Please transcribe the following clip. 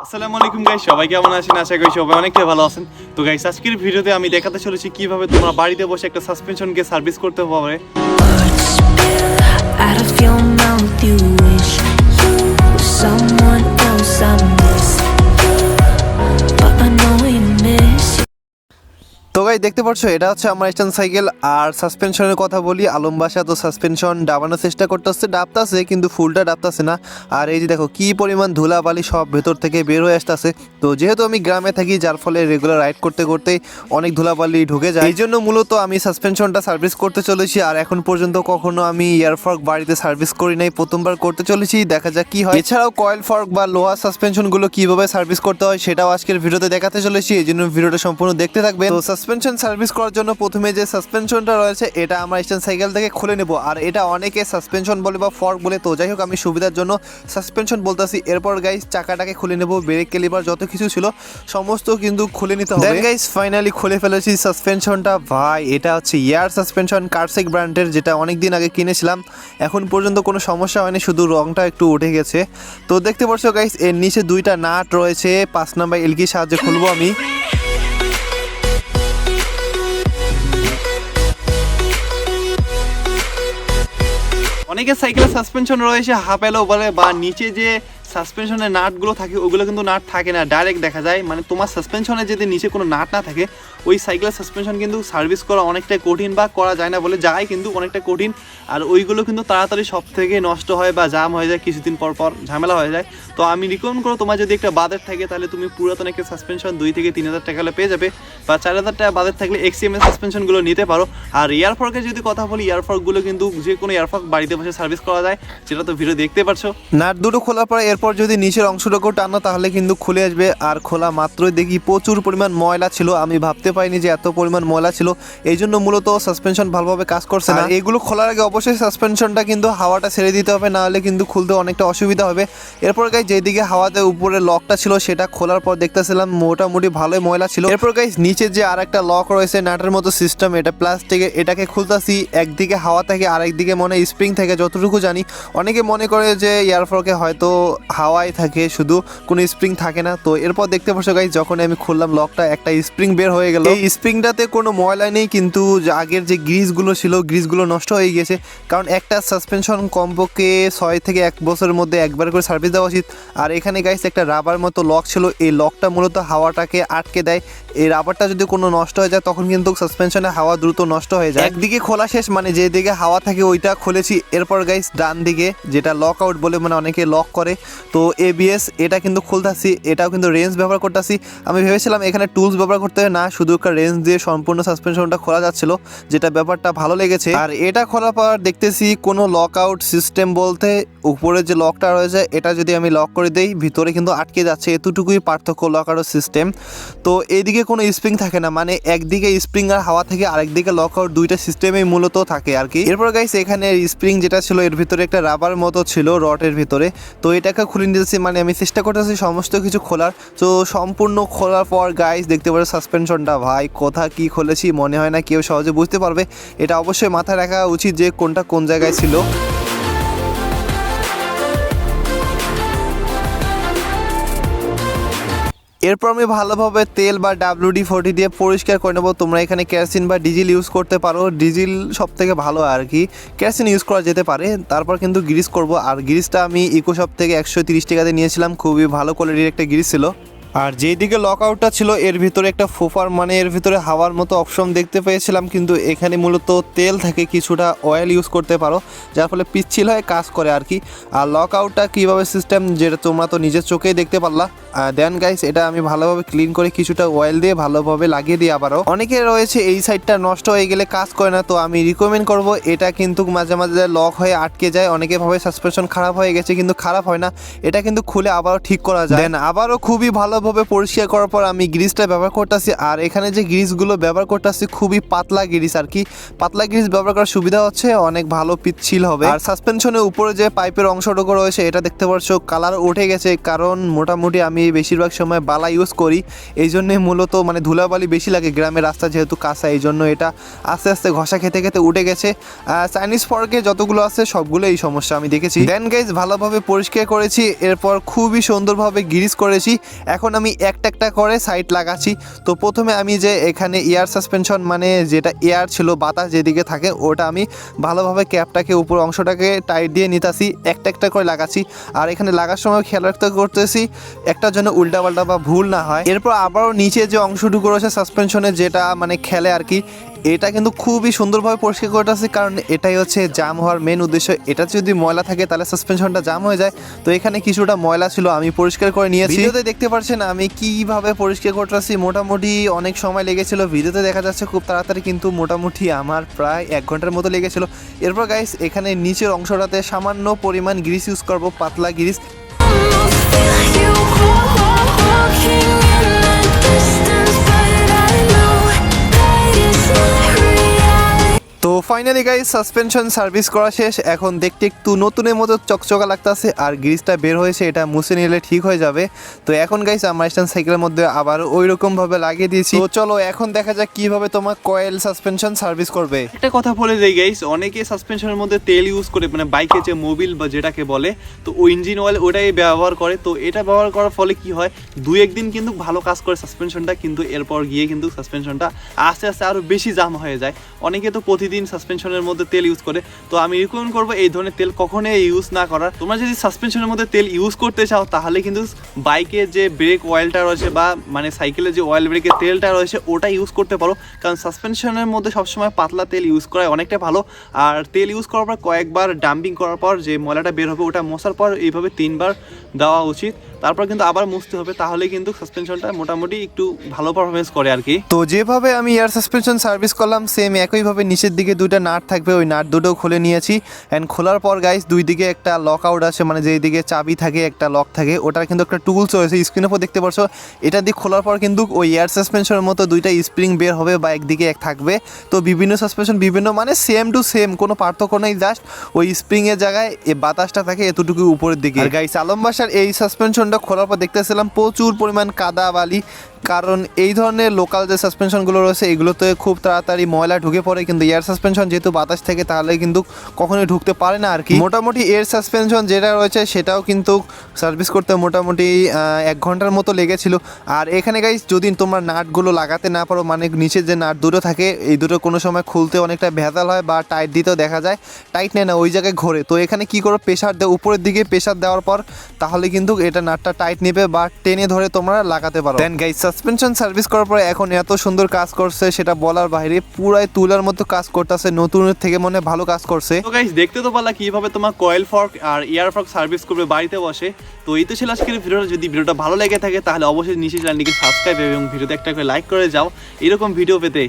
আসসালামু আলাইকুম গাইস, সবাই কেমন আছেন? আশা করি সবাই অনেকটা ভালো আছেন। তো গাইস, আজকের ভিডিওতে আমি দেখাতে চলেছি কিভাবে তোমরা বাড়িতে বসে একটা সাসপেনশনকে সার্ভিস করতে পারবে। Words spill out of your mouth. You wish you were someone else. I miss you, but I know you miss you. তো গাই দেখতে পাচ্ছ, এটা হচ্ছে আমার স্ট্যান্ড সাইকেল। আর সাসপেনশনের কথা বলি, আলম বাসা তো সাসপেনশন ডাবানোর চেষ্টা করতেছে, ডাবতাছে কিন্তু ফুলটা ডাবতাছে না। আর এই যে দেখো কি পরিমাণ ধুলাবালি সব ভেতর থেকে বের হয়ে আসতেছে। তো যেহেতু আমি গ্রামে থাকি, যার ফলে রেগুলার রাইড করতে করতে অনেক ধুলাবালি ঢুকে যায়, এই জন্য মূলত আমি সাসপেনশনটা সার্ভিস করতে চলেছি। আর এখন পর্যন্ত কখনো আমি এয়ার ফর্ক বাড়িতে সার্ভিস করি নাই, প্রথমবার করতে চলেছি, দেখা যাক কি হয়। এছাড়াও কয়েল ফর্ক বা লোহা সাসপেনশনগুলো কিভাবে সার্ভিস করতে হয় সেটাও আজকের ভিডিওতে দেখাতে চলেছি, এই জন্য ভিডিওটা সম্পূর্ণ দেখতে থাকবেন। তো সাসপেনশন সার্ভিস করার জন্য প্রথমে যে সাসপেনশনটা রয়েছে এটা আমার স্ট্যান্ড সাইকেল থেকে খুলে নেব। আর এটা অনেকে সাসপেনশন বলে বা ফর্ক বলে, তো যাই হোক আমি সুবিধার জন্য সাসপেনশন বলতেছি। এরপর গাইস চাকাটাকে খুলে নেব, ব্রেক ক্যালিপার যত কিছু ছিল সমস্ত কিন্তু খুলে নিতে হবে। দেন গাইস ফাইনালি খুলে ফেলেছি সাসপেনশনটা। ভাই এটা হচ্ছে এয়ার সাসপেনশন কার্সেক ব্র্যান্ডের, যেটা অনেক দিন আগে কিনেছিলাম। এখন পর্যন্ত কোনো সমস্যা হয়নি, শুধু রংটা একটু উঠে গেছে। তো দেখতে পাচ্ছ গাইস, এর নিচে দুইটা নাট রয়েছে, 5 নাম্বার এলকির সাহায্যে খুলবো আমি। অনেকের সাইকেলের সাসপেনশন রয়েছে হাফ এলো বলে, বা নিচে যে সাসপেনশনের নাটগুলো থাকে ওগুলো কিন্তু নাট থাকে না, ডাইরেক্ট দেখা যায়। মানে তোমার সাসপেনশনে যদি নিচে কোনো নাট না থাকে, ওই সাইকেলের সাসপেনশন কিন্তু সার্ভিস করা অনেকটাই কঠিন, বা করা যায় না বলে যায় কিন্তু অনেকটা কঠিন। আর ওইগুলো কিন্তু তাড়াতাড়ি সব থেকে নষ্ট হয় বা জাম হয়ে যায়, কিছুদিন পর পর ঝামেলা হয়ে যায়। তো আমি রিকমেন্ড করো, তোমার যদি একটা বাজেট থাকে তাহলে তুমি পুরাতন একটা সাসপেনশন 2 থেকে 3,000 টাকা পেয়ে যাবে, বা 4,000 টাকা বাজেট থাকলে এক্সিএম এর সাসপেনশনগুলো নিতে পারো। আর এয়ারফর্কের যদি কথা বলি, এয়ারফর্কগুলো কিন্তু যে কোনো এয়ারফর্ক বাড়িতে বসে সার্ভিস করা যায়, যেটা তো ভিডিও দেখতে পারছো। নাট দুটো খোলার পর এরপর যদি নিচের অংশটাকেও টানো তাহলে কিন্তু খুলে আসবে। আর খোলা মাত্রই দেখি প্রচুর পরিমাণ ময়লা ছিল, আমি ভাবতে পারিনি যে এত পরিমাণ ময়লা ছিল, এই জন্য মূলত সাসপেনশন ভালোভাবে কাজ করছে না। এগুলো খোলার আগে অবশ্যই সাসপেনশনটা কিন্তু হাওয়াটা ছেড়ে দিতে হবে, নাহলে কিন্তু খুলতে অনেকটা অসুবিধা হবে। এরপর গাইস যেদিকে হাওয়াতে উপরে লকটা ছিল সেটা খোলার পর দেখতেছিলাম মোটামুটি ভালোই ময়লা ছিল। এরপর গাইস নিচে যে আর একটা লক রয়েছে নাটের মতো সিস্টেম, এটা প্লাস্টিকের, এটাকে খুলতাছি। একদিকে হাওয়া থাকে আর একদিকে মনে স্প্রিং থাকে, যতটুকু জানি। অনেকে মনে করে যে এয়ারফর্কে হয়তো হাওয়াই থাকে, শুধু কোনো স্প্রিং থাকে না। তো এরপর দেখতে পাচ্ছ গাইস, যখন আমি খুললাম লকটা, একটা স্প্রিং বের হয়ে গেল। এই স্প্রিংটাতে কোনো ময়লা নেই, কিন্তু আগের যে গ্রিসগুলো ছিল গ্রিসগুলো নষ্ট হয়ে গিয়েছে। কারণ একটা সাসপেনশন কমপক্ষে 6 থেকে 1 বছরের মধ্যে একবার করে সার্ভিস দেওয়া উচিত। আর এখানে গাইস একটা রাবার মতো লক ছিল, এই লকটা মূলত হাওয়াটাকে আটকে দেয়। এই রাবারটা যদি কোনো নষ্ট হয়ে যায় তখন কিন্তু সাসপেনশনে হাওয়া দ্রুত নষ্ট হয়ে যায়। একদিকে খোলা শেষ, মানে যেদিকে হাওয়া থাকে ওইটা খুলেছি। এরপর গাইস ডান দিকে যেটা লক আউট বলে, মানে অনেকে লক করে, তো এবিএস এটা কিন্তু খুলতাছি। এটাও কিন্তু রেঞ্জ ব্যবহার করতেছি। আমি ভেবেছিলাম এখানে টুলস ব্যবহার করতে হয়, না শুধু একটা রেঞ্জ দিয়ে সম্পূর্ণ সাসপেনশনটা খোলা যাচ্ছিল, যেটা ব্যাপারটা ভালো লেগেছে। আর এটা খোলার পর দেখতেছি কোনো লক আউট সিস্টেম বলতে উপরে যে লকটা রয়েছে এটা যদি আমি লক করে দেই ভিতরে কিন্তু আটকে যাচ্ছে, এতটুকুই পার্থক্য লক আউট সিস্টেম। তো এইদিকে কোনো স্প্রিং থাকে না, মানে একদিকে স্প্রিং আর হাওয়া থেকে আরেকদিকে লক আউট, দুইটা সিস্টেমেই মূলত থাকে আর কি। এরপর গাইস এখানে স্প্রিং যেটা ছিল এর ভিতরে একটা রাবার মতো ছিল রডের ভিতরে, তো এটাকে খুলে নিতেছি। মানে আমি চেষ্টা করতেছি সমস্ত কিছু খোলার। তো সম্পূর্ণ খোলার পর গাইস দেখতে পারো সাসপেনশনটা, ভাই কোথা কি খুলেছি মনে হয় না কেউ সহজে বুঝতে পারবে। এটা অবশ্যই মাথায় রাখা উচিত যে কোনটা কোন জায়গায় ছিল। এরপর আমি ভালোভাবে তেল বা WD-40 দিয়ে পরিষ্কার করে নেবো। তোমরা এখানে কেরোসিন বা ডিজেল ইউজ করতে পারো, ডিজেল সব থেকে ভালো আর কি, কেরোসিন ইউজ করা যেতে পারে। তারপর কিন্তু গ্রিস করব। আর গ্রিসটা আমি ইকোশপ থেকে 130 টাকাতে নিয়েছিলাম, খুবই ভালো কোয়ালিটির একটা গ্রিস ছিল। আর যেদিকে লক আউটটা ছিল এর ভিতরে একটা ফোফার, মানে এর ভিতরে হাওয়ার মতো অপশন দেখতে পেয়েছিলাম, কিন্তু এখানে মূলত তেল থাকে, কিছুটা অয়েল ইউজ করতে পারো, যার ফলে পিচ্ছিল হয়ে কাজ করে আর কি। আর লক আউটটা কীভাবে সিস্টেম যেটা তোমরা তো নিজের চোখেই দেখতে পারলা। দেন গাইস এটা আমি ভালোভাবে ক্লিন করে কিছুটা অয়েল দিয়ে ভালোভাবে লাগিয়ে দিই আবারও। অনেকে রয়েছে এই সাইডটা নষ্ট হয়ে গেলে কাজ করে না, তো আমি রিকমেন্ড করব এটা কিন্তু মাঝে মাঝে লক হয়ে আটকে যায়। অনেকে ভাবে সাসপেনশন খারাপ হয়ে গেছে, কিন্তু খারাপ হয় না, এটা কিন্তু খুলে আবারও ঠিক করা যায়। দেন আবারও খুবই ভালোভাবে পরিষ্কার করার পর আমি গ্রিসটা ব্যবহার করতেছি। আর এখানে যে গ্রিসগুলো ব্যবহার করতেছি খুবই পাতলা গ্রিস আর কি। পাতলা গ্রিস ব্যবহার করার সুবিধা হচ্ছে অনেক ভালো পিচ্ছিল হবে। আর সাসপেনশনের উপরে যে পাইপের অংশটুকু রয়েছে এটা দেখতে পাচ্ছ কালার উঠে গেছে, কারণ মোটামুটি আমি আমি বেশিরভাগ সময় বালা ইউজ করি, এই জন্যে মূলত মানে ধুলাবালি বেশি লাগে, গ্রামের রাস্তা যেহেতু কাঁচা, এই জন্য এটা আস্তে আস্তে ঘষা খেতে খেতে উঠে গেছে। চাইনিজ ফর্কে যতগুলো আছে সবগুলো এই সমস্যা আমি দেখেছি। দেন গাইজ ভালোভাবে পরিষ্কার করেছি, এরপর খুবই সুন্দরভাবে গ্রিস করেছি। এখন আমি একটা একটা করে সাইড লাগাচ্ছি। তো প্রথমে আমি যে এখানে এয়ার সাসপেনশন মানে যেটা এয়ার ছিল, বাতাস যেদিকে থাকে, ওটা আমি ভালোভাবে ক্যাপটাকে উপর অংশটাকে টাইট দিয়ে নিতেছি, একটা একটা করে লাগাচ্ছি। আর এখানে লাগার সময় খেয়াল রাখতে করতেছি একটা যেন উল্টাপাল্টা বা ভুল না হয়। এরপর আবারও নিচে যে অংশটুকু রয়েছে সাসপেনশনের যেটা মানে খেলে আর কি, এটা কিন্তু খুবই সুন্দরভাবে পরিষ্কার করতেছি, কারণ এটাই হচ্ছে জাম হওয়ার মেন উদ্দেশ্য। এটা যদি ময়লা থাকে তাহলে সাসপেনশনটা জাম হয়ে যায়। তো এখানে কিছুটা ময়লা ছিল, আমি পরিষ্কার করে নিয়েছি। ভিডিওতে দেখতে পাচ্ছেন আমি কিভাবে পরিষ্কার করতেছি, মোটামুটি অনেক সময় লেগেছিল, ভিডিওতে দেখা যাচ্ছে খুব তাড়াতাড়ি, কিন্তু মোটামুটি আমার প্রায় 1 ঘন্টার মতো লেগেছিল। এরপর গাইস এখানে নিচের অংশটাতে সামান্য পরিমাণ গ্রিস ইউজ করব, পাতলা Greece. feel you walking in the distance, but I know that it's not reality. তো ফাইনালি গাইস সাসপেনশন সার্ভিস করা শেষ। এখন দেখতে একটু নতুনের মতো চকচকা লাগতেছে, আর গ্রিসটা বের হয়েছে, এটা মুছে নিলে ঠিক হয়ে যাবে। তো এখন গাইস আমরা স্ট্যান্ড সাইকেলের মধ্যে আবার ওই রকম ভাবে লাগিয়ে দিয়েছি। তো চলো এখন দেখা যাক কিভাবে তোমার কয়েল সাসপেনশন সার্ভিস করবে। একটা কথা বলে দেই গাইস, অনেকে সাসপেনশনের মধ্যে তেল ইউজ করে, মানে বাইকে যে মোবিল বা যেটাকে বলে, তো ওই ইঞ্জিন অয়েল ওটাই ব্যবহার করে। তো এটা ব্যবহার করার ফলে কি হয়, 2-1 দিন কিন্তু ভালো কাজ করে সাসপেনশনটা, কিন্তু এরপর গিয়ে কিন্তু সাসপেনশনটা আস্তে আস্তে আরও বেশি জাম হয়ে যায়। অনেকে তো প্রতিদিন সাসপেনশনের মধ্যে তেল ইউজ করে। তো আমি রিকমেন্ড করবো এই ধরনের তেল কখনোই ইউজ না করার। তোমরা যদি সাসপেনশনের মধ্যে তেল ইউজ করতে চাও তাহলে কিন্তু বাইকের যে ব্রেক অয়েলটা রয়েছে বা মানে সাইকেলের যে অয়েল ব্রেকের তেলটা রয়েছে ওটা ইউজ করতে পারো, কারণ সাসপেনশনের মধ্যে সবসময় পাতলা তেল ইউজ করা অনেকটা ভালো। আর তেল ইউজ করার পর কয়েকবার ডাম্পিং করার পর যে ময়লাটা বের হবে ওটা মোছার পর এইভাবে 3 বার দেওয়া উচিত, তারপর কিন্তু আবার মুছতে হবে, তাহলে কিন্তু সাসপেনশনটা মোটামুটি একটু ভালো পারফরমেন্স করে আর কি। তো যেভাবে আমি এয়ার সাসপেনশন সার্ভিস করলাম সেম একইভাবে নিচের দিকে 2টা নাট থাকবে, ওই নাট দুটো খুলে নিয়েছি। অ্যান্ড খোলার পর গাইস 2 দিকে একটা লক আউট আছে, মানে যেই দিকে চাবি থাকে একটা লক থাকে, ওটার কিন্তু একটা টুলস রয়েছে, স্ক্রিনের উপর দেখতে পাচ্ছ। এটা দিয়ে খোলার পর কিন্তু ওই এয়ার সাসপেনশনের মতো 2টা স্প্রিং বের হবে বা একদিকে এক থাকবে। তো বিভিন্ন সাসপেনশন বিভিন্ন মানে সেম টু সেম, কোনো পার্থক্য নেই, জাস্ট ওই স্প্রিং এর জায়গায় এই বাতাসটা থাকে এতটুকু উপরের দিকে। আর গাইস আলম বাসার এই সাসপেনশনটা খোলার পর দেখতেছিলাম প্রচুর পরিমাণ কাদা বালি, কারণ এই ধরনের লোকাল যে সাসপেনশনগুলো রয়েছে এগুলোতে খুব তাড়াতাড়ি ময়লা ঢুকে পড়ে, কিন্তু এয়ার সাসপেনশন যেহেতু বাতাস থেকে তাহলে কিন্তু কখনোই ঢুকতে পারে না আর কি। মোটামুটি এয়ার সাসপেনশন যেটা রয়েছে সেটাও কিন্তু সার্ভিস করতে মোটামুটি 1 ঘন্টার মতো লেগেছিল। আর এখানে গাইস যদি তোমরা নাটগুলো লাগাতে না পারো, মানে নিচের যে নাট দুটো থাকে এই দুটো কোনো সময় খুলতে অনেকটা ভেজাল হয় বা টাইট দিতেও দেখা যায় টাইট নেয় না, ওই জায়গায় ঘোরে। তো এখানে কি করো, প্রেশার দেয় উপরের দিকে, প্রেশার দেওয়ার পর তাহলে কিন্তু এটা নাটটা টাইট নেবে বা টেনে ধরে তোমরা লাগাতে পারো। দেন গাইস সাসপেনশন সার্ভিস করার পরে এখন এত সুন্দর কাজ করছে সেটা বলার বাইরে, পুরাই তুলার মতো কাজ করতেছে, নতুনের থেকে মনে ভালো কাজ করছে। তো গাইস দেখতে তো পারলা কিভাবে তোমার কয়েল ফর্ক আর এয়ার ফর্ক সার্ভিস করবে বাড়িতে বসে। তো এই তো ছিল আজকের ভিডিওটা। যদি ভিডিওটা ভালো লেগে থাকে তাহলে অবশ্যই নিচে চ্যানেলটিকে সাবস্ক্রাইব এবং ভিডিওতে একটা করে লাইক করে যাও এরকম ভিডিও পেতে।